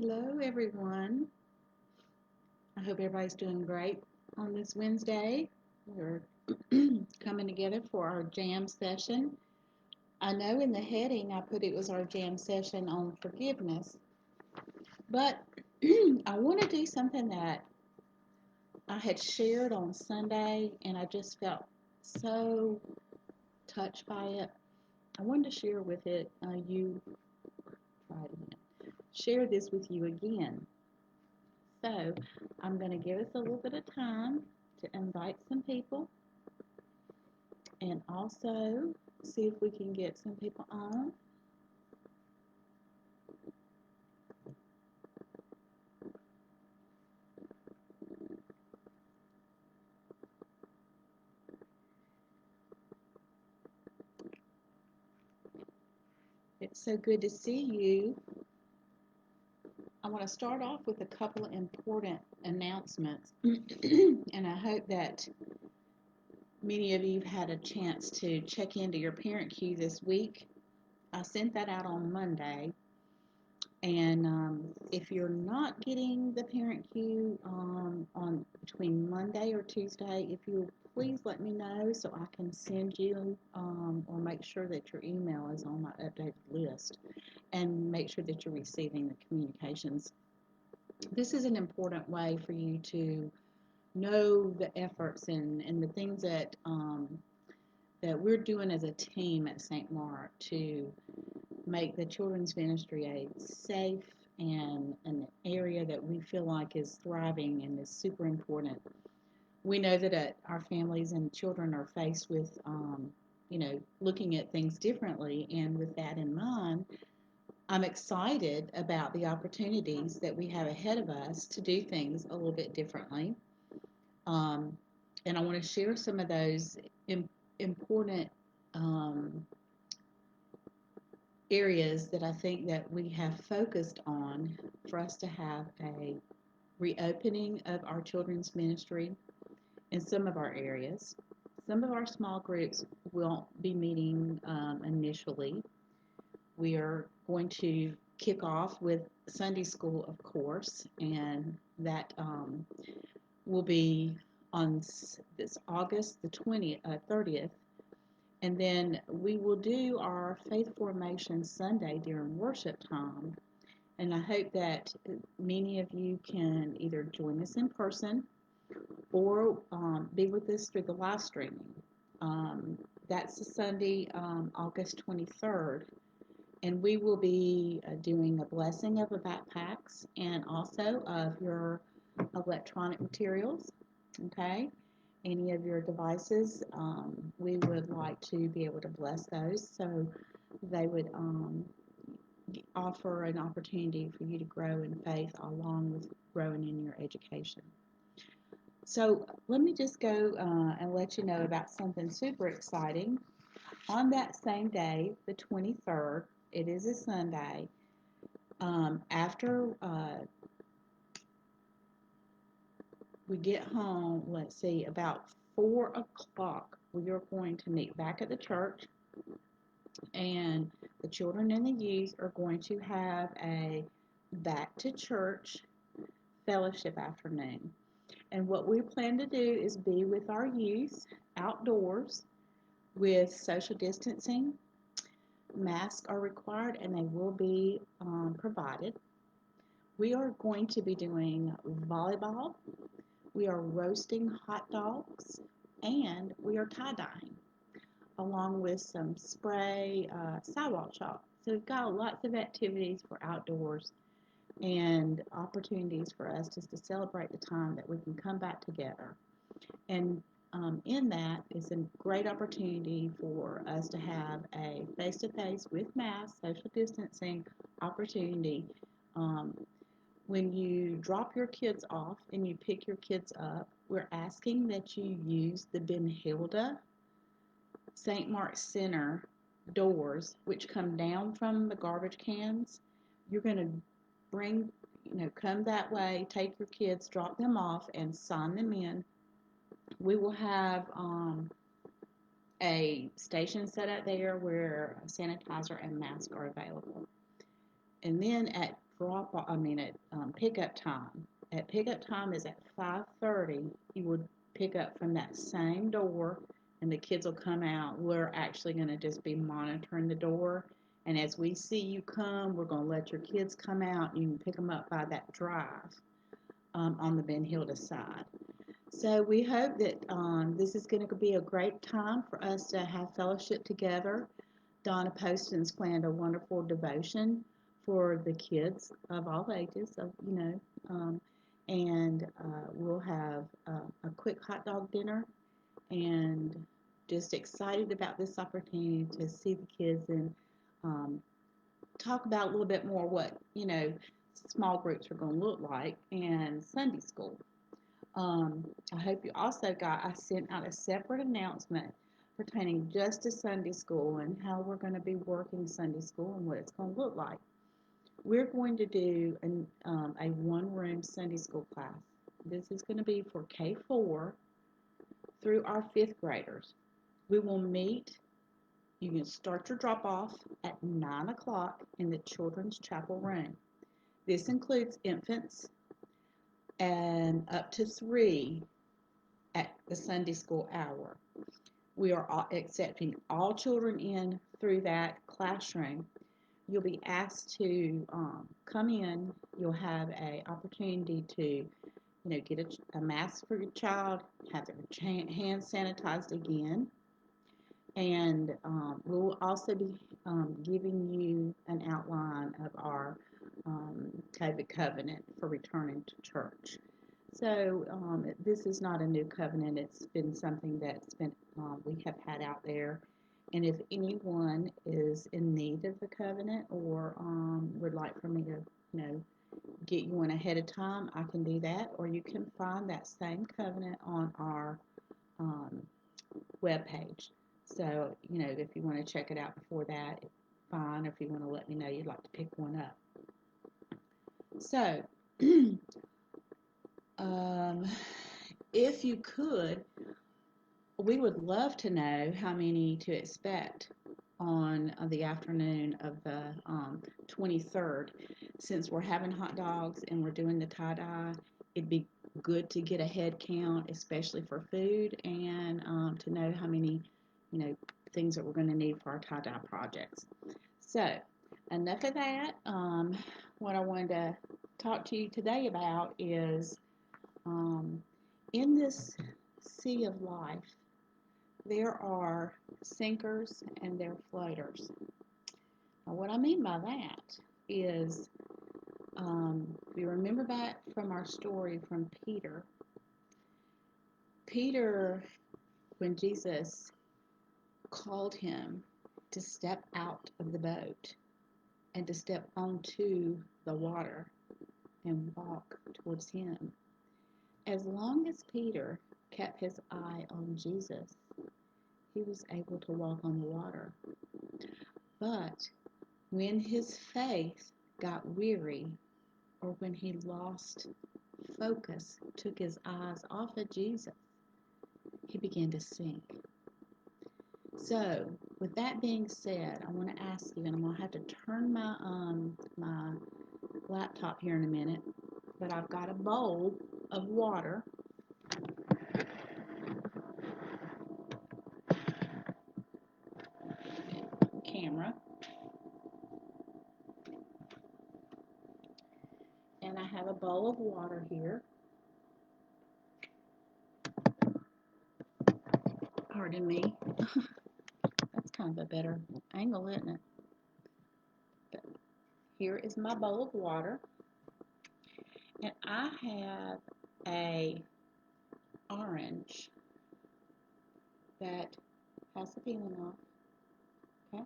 Hello, everyone. I hope everybody's doing great on this Wednesday. We're coming together for our jam session. I know in the heading I put it was our jam session on forgiveness, but I want to do something that I had shared on Sunday and I just felt so touched by it. I wanted to share with it, you try it again. Share this with you again. So I'm going to give us a little bit of time to invite some people and also see if we can get some people on. It's so good to see you. I want to start off with a couple of important announcements, and I hope that many of you have had a chance to check into your parent queue this week. I sent that out on Monday, and if you're not getting the parent queue on between Monday or Tuesday, if you'll please let me know so I can send you or make sure that your email is on my updated list and make sure that you're receiving the communications. This is an important way for you to know the efforts and the things that we're doing as a team at St. Mark to make the children's ministry a safe and an area that we feel like is thriving and is super important. We know that our families and children are faced with, looking at things differently. And with that in mind, I'm excited about the opportunities that we have ahead of us to do things a little bit differently. Um, and I want to share some of those important areas that I think that we have focused on for us to have a reopening of our children's ministry in some of our areas. Some of our small groups will be meeting initially. We are going to kick off with Sunday school, of course, and that will be on this August the 20th, 30th. And then we will do our Faith Formation Sunday during worship time. And I hope that many of you can either join us in person or be with us through the live streaming. That's the Sunday, August 23rd. And we will be doing a blessing of the backpacks and also of your electronic materials. Okay? Any of your devices, we would like to be able to bless those so they would offer an opportunity for you to grow in faith along with growing in your education. So let me just go and let you know about something super exciting. On that same day, the 23rd, it is a Sunday, after we get home, let's see, about 4 o'clock, we are going to meet back at the church, and the children and the youth are going to have a back to church fellowship afternoon. And what we plan to do is be with our youth outdoors with social distancing. Masks are required and they will be provided. We are going to be doing volleyball. We are roasting hot dogs and we are tie dyeing along with some spray sidewalk chalk. So we've got lots of activities for outdoors and opportunities for us just to celebrate the time that we can come back together. And in that is a great opportunity for us to have a face-to-face with mask, social distancing opportunity. Um, when you drop your kids off and you pick your kids up, we're asking that you use the Ben Hilda St. Mark's Center doors, which come down from the garbage cans. You're going to bring, come that way, take your kids, drop them off, and sign them in. We will have a station set up there where sanitizer and mask are available. And then at pickup time. At pickup time is at 5:30. You would pick up from that same door, and the kids will come out. We're actually going to just be monitoring the door, and as we see you come, we're going to let your kids come out. You can pick them up by that drive on the Ben Hilda side. So we hope that this is going to be a great time for us to have fellowship together. Donna Poston's planned a wonderful devotion for the kids of all ages, and we'll have a quick hot dog dinner, and just excited about this opportunity to see the kids and um, talk about a little bit more what small groups are going to look like and Sunday school. I hope you also I sent out a separate announcement pertaining just to Sunday school and how we're going to be working Sunday school and what it's going to look like. We're going to do a one-room Sunday school class. This is going to be for K4 through our fifth graders. We will meet. You can start your drop-off at 9 o'clock in the Children's Chapel room. This includes infants and up to 3 at the Sunday school hour. We are accepting all children in through that classroom. You'll be asked to come in. You'll have an opportunity to, get a mask for your child, have their hands sanitized again, and we'll also be giving you an outline of our COVID covenant for returning to church. So this is not a new covenant. It's been something that's been we have had out there. And if anyone is in need of the covenant or would like for me to, get you one ahead of time, I can do that. Or you can find that same covenant on our webpage. So, if you want to check it out before that, fine. If you want to let me know you'd like to pick one up. So, if you could, we would love to know how many to expect on the afternoon of the 23rd. Since we're having hot dogs and we're doing the tie-dye, it'd be good to get a head count, especially for food, and to know how many, things that we're going to need for our tie-dye projects. So, enough of that. What I wanted to talk to you today about is in this sea of life, there are sinkers and there are floaters. Now, what I mean by that is, if you remember back from our story from Peter, when Jesus called him to step out of the boat and to step onto the water and walk towards him, as long as Peter kept his eye on Jesus, he was able to walk on the water. But when his faith got weary, or when he lost focus, took his eyes off of Jesus, he began to sink. So, with that being said, I want to ask you, and I'm going to have to turn my laptop here in a minute, but I've got a bowl of water. Camera. And I have a bowl of water here. Pardon me. That's kind of a better angle, isn't it? But here is my bowl of water. And I have a orange that has the peeling off. Okay?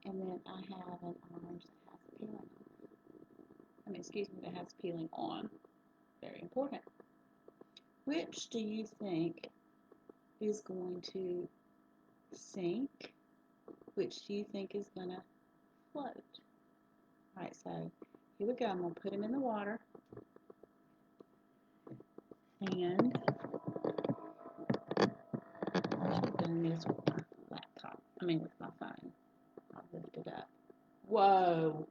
And then I have an orange that has the peeling off. That has peeling on. Very important. Which do you think is going to sink? Which do you think is going to float? Alright, so here we go. I'm going to put them in the water. And I should have done this with my laptop. With my phone. I'll lift it up. Whoa!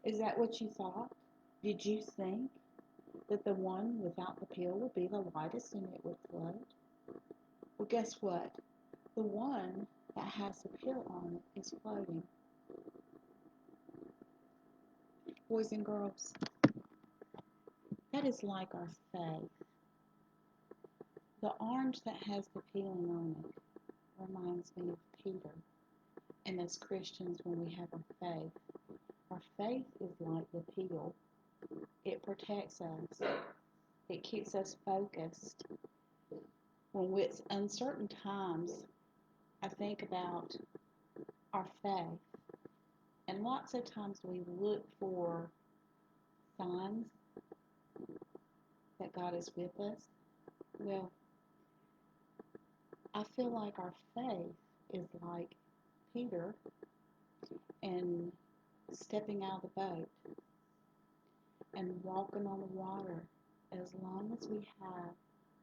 Is that what you thought? Did you think that the one without the pill would be the lightest and it would float? Well, guess what? The one that has the pill on it is floating. Boys and girls, that is like our faith. The orange that has the peeling on it reminds me of Peter. And as Christians, when we have our faith is like the peel. It protects us. It keeps us focused. When it's uncertain times, I think about our faith. And lots of times we look for signs that God is with us. Well, I feel like our faith is like Peter and stepping out of the boat and walking on the water. As long as we have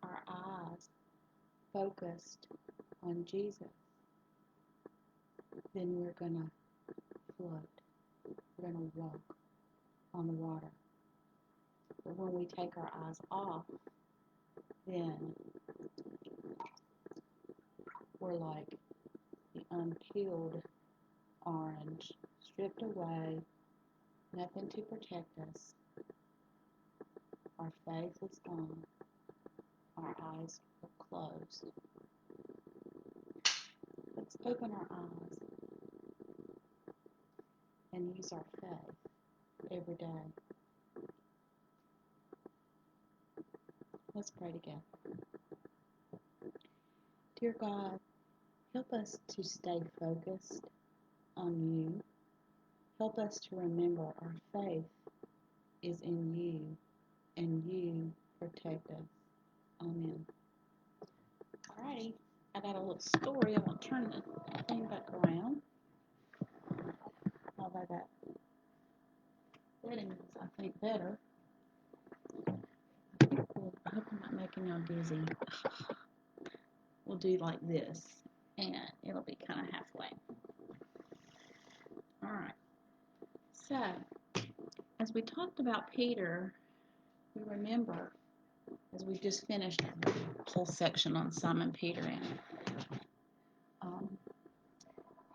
our eyes focused on Jesus, then we're going to float. We're going to walk on the water. But when we take our eyes off, then we're like the unpeeled orange, stripped away, nothing to protect us. Our faith is gone. Our eyes are closed. Let's open our eyes and use our faith every day. Let's pray together. Dear God, help us to stay focused on you. Help us to remember our faith is in you and you protect us. Amen. Alrighty, I got a little story. I will turn the thing back around. Although that setting is, I think, better. I hope I'm not making y'all dizzy. We'll do like this, and it'll be kind of halfway. Alright, so as we talked about Peter, we remember, as we just finished a whole section on Simon Peter and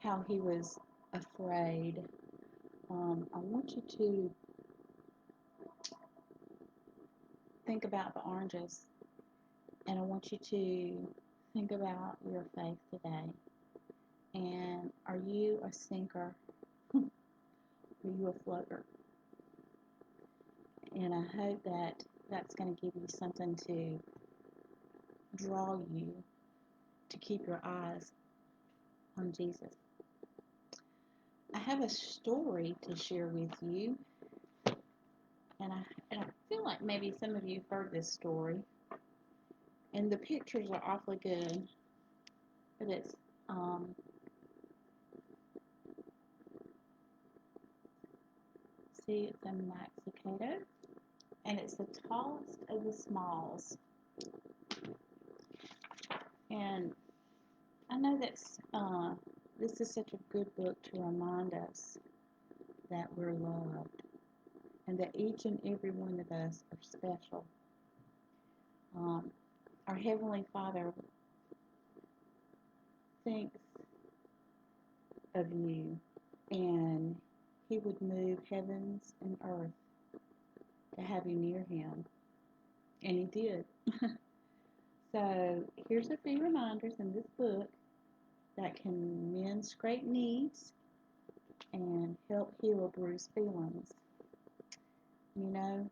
how he was afraid. I want you to think about the oranges, and I want you to think about your faith today. And are you a sinker? Are you a floater? And I hope that that's going to give you something to draw you to keep your eyes on Jesus. I have a story to share with you, and I feel like maybe some of you have heard this story, and the pictures are awfully good, but it's see, it's a Maxicado, and it's the tallest of the smalls. And I know that's this is such a good book to remind us that we're loved and that each and every one of us are special. Our Heavenly Father thinks of you, and He would move heavens and earth to have you near Him, and He did. So here's a few reminders in this book that can mend scraped knees and help heal bruised feelings. You know,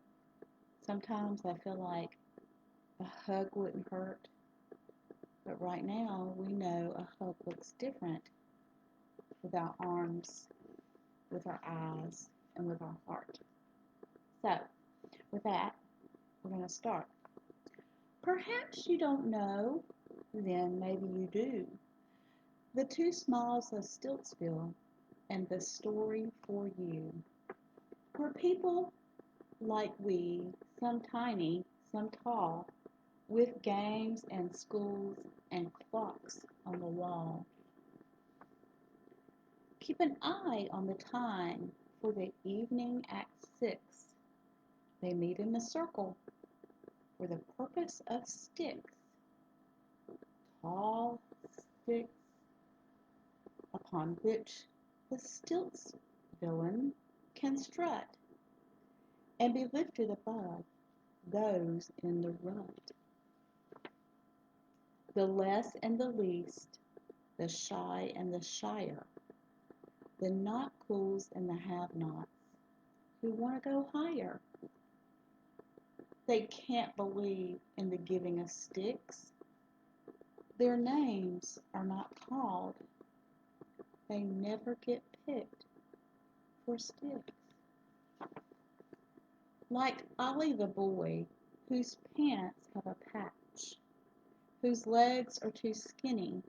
sometimes I feel like a hug wouldn't hurt, but right now we know a hug looks different with our arms, with our eyes, and with our heart. So, with that, we're going to start. Perhaps you don't know, then maybe you do. The Two Smalls of Stiltsville and the Story for You. Were people like we, some tiny, some tall, with games and schools and clocks on the wall. Keep an eye on the time, For the evening at 6, they meet in a circle for the purpose of sticks, tall sticks upon which the stilts villain can strut and be lifted above those in the rut. The less and the least, the shy and the shyer, the not cools and the have-nots who want to go higher. They can't believe in the giving of sticks. Their names are not called. They never get picked for sticks. Like Ollie the boy, whose pants have a patch, whose legs are too skinny,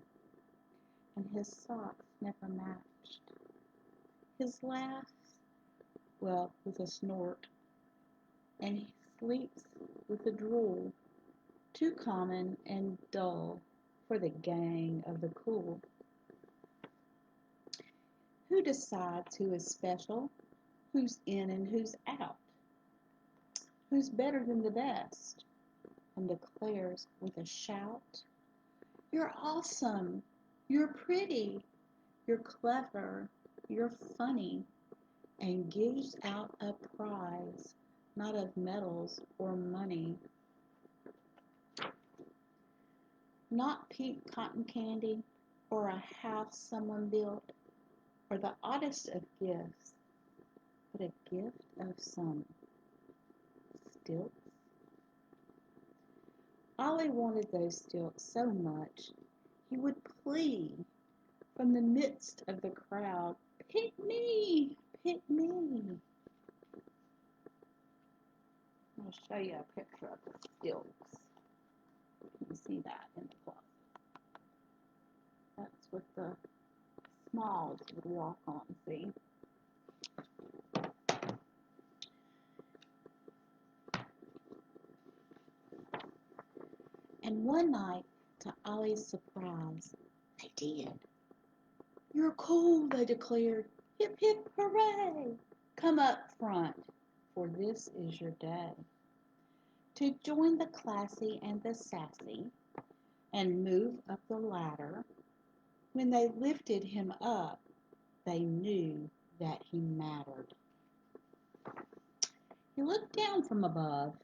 and his socks never matched. His laughs, well, with a snort, and he sleeps with a drool, too common and dull for the gang of the cool. Who decides who is special, who's in and who's out, who's better than the best, and declares with a shout, "You're awesome, you're pretty, you're clever, you're funny," and gives out a prize, not of medals or money. Not pink cotton candy, or a house someone built, or the oddest of gifts, but a gift of some stilts. Ollie wanted those stilts so much, he would plead from the midst of the crowd, "Pick me, pick me." I'll show you a picture of the stilts. You can see that in the closet. That's what the smalls would walk on, see? And one night, to Ollie's surprise, they did. "You're cool," they declared. "Hip, hip, hooray! Come up front, for this is your day to join the classy and the sassy and move up the ladder." When they lifted him up, they knew that he mattered. He looked down from above.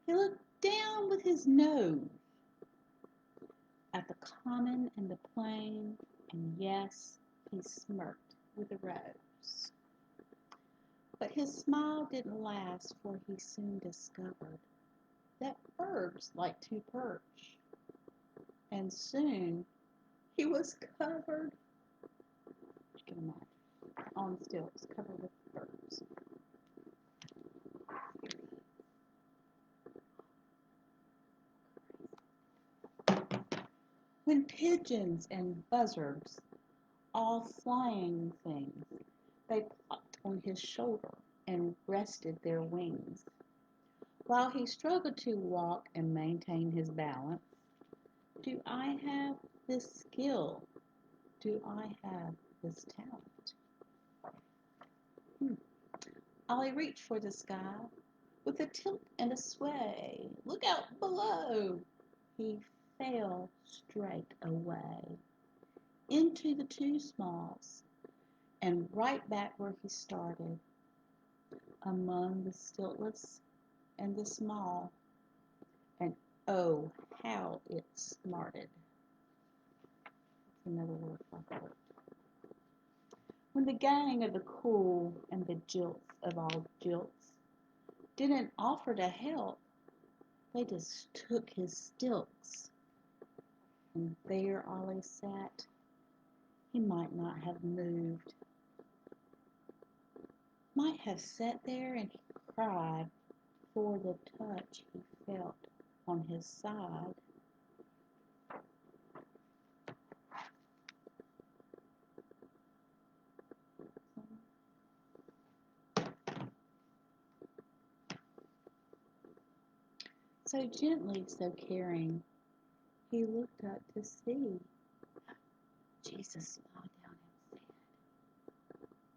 He looked down with his nose at the common and the plain, and yes, he smirked with a rose. But his smile didn't last, for he soon discovered that birds like to perch, and soon he was covered, you can imagine, on stilts, covered with birds. When pigeons and buzzards, all flying things, they plucked on his shoulder and rested their wings, while he struggled to walk and maintain his balance. Do I have this skill? Do I have this talent? Ollie reached for the sky with a tilt and a sway. Look out below! He fell straight away into the two smalls and right back where he started, among the stiltless and the small. And oh, how it smarted. That's another word for hurt. When the gang of the cool and the jilts of all jilts didn't offer to help, they just took his stilts. And there Ollie sat. He might not have moved. Might have sat there and he cried for the touch he felt on his side. So gently, so caring, he looked up to see. Jesus smiled down and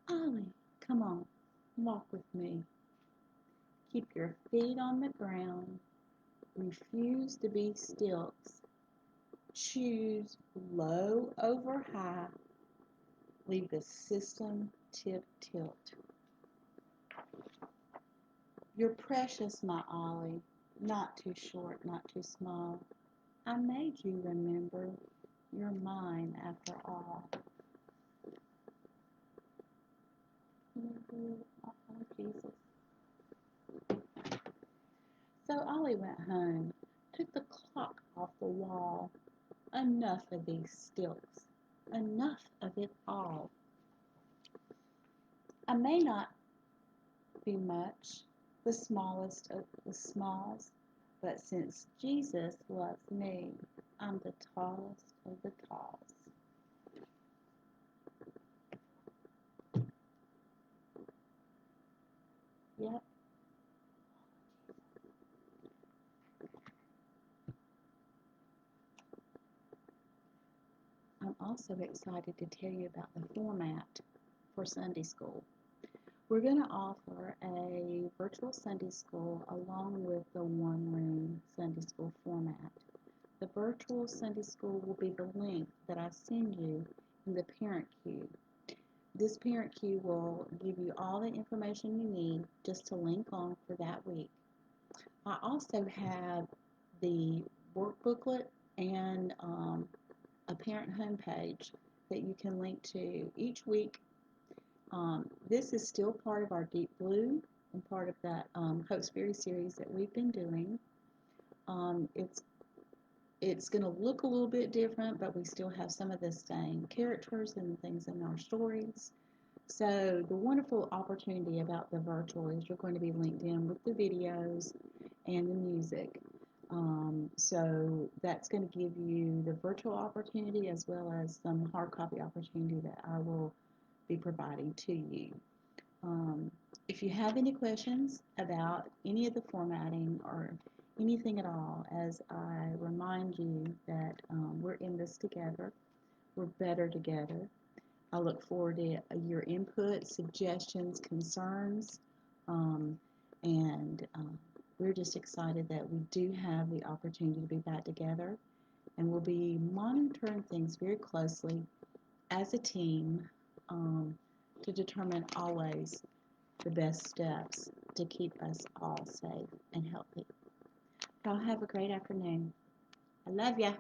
said, "Ollie, Come on, walk with me. Keep your feet on the ground. Refuse to be stilts. Choose low over high. Leave the system tip tilt. You're precious, my Ollie. Not too short, not too small. I made you remember you're mine after all. Oh, Jesus. So Ollie went home, took the clock off the wall. Enough of these stilts. Enough of it all. I may not be much, the smallest of the smalls, but since Jesus loves me, I'm the tallest of the talls. Yep, I'm also excited to tell you about the format for Sunday school. We're going to offer a virtual Sunday school along with the one room Sunday school format. The virtual Sunday school will be the link that I send you in the parent queue. This parent queue will give you all the information you need just to link on for that week. I also have the work booklet and a parent homepage that you can link to each week. This is still part of our Deep Blue and part of that Hope Spirit series that we've been doing. Um, it's it's going to look a little bit different, but we still have some of the same characters and things in our stories. So the wonderful opportunity about the virtual is you're going to be linked in with the videos and the music. So that's going to give you the virtual opportunity as well as some hard copy opportunity that I will be providing to you. Um, if you have any questions about any of the formatting or anything at all, as I remind you that we're in this together, we're better together. I look forward to your input, suggestions, concerns, um, and we're just excited that we do have the opportunity to be back together, and we'll be monitoring things very closely as a team um, to determine always the best steps to keep us all safe and healthy. Y'all have a great afternoon. I love ya.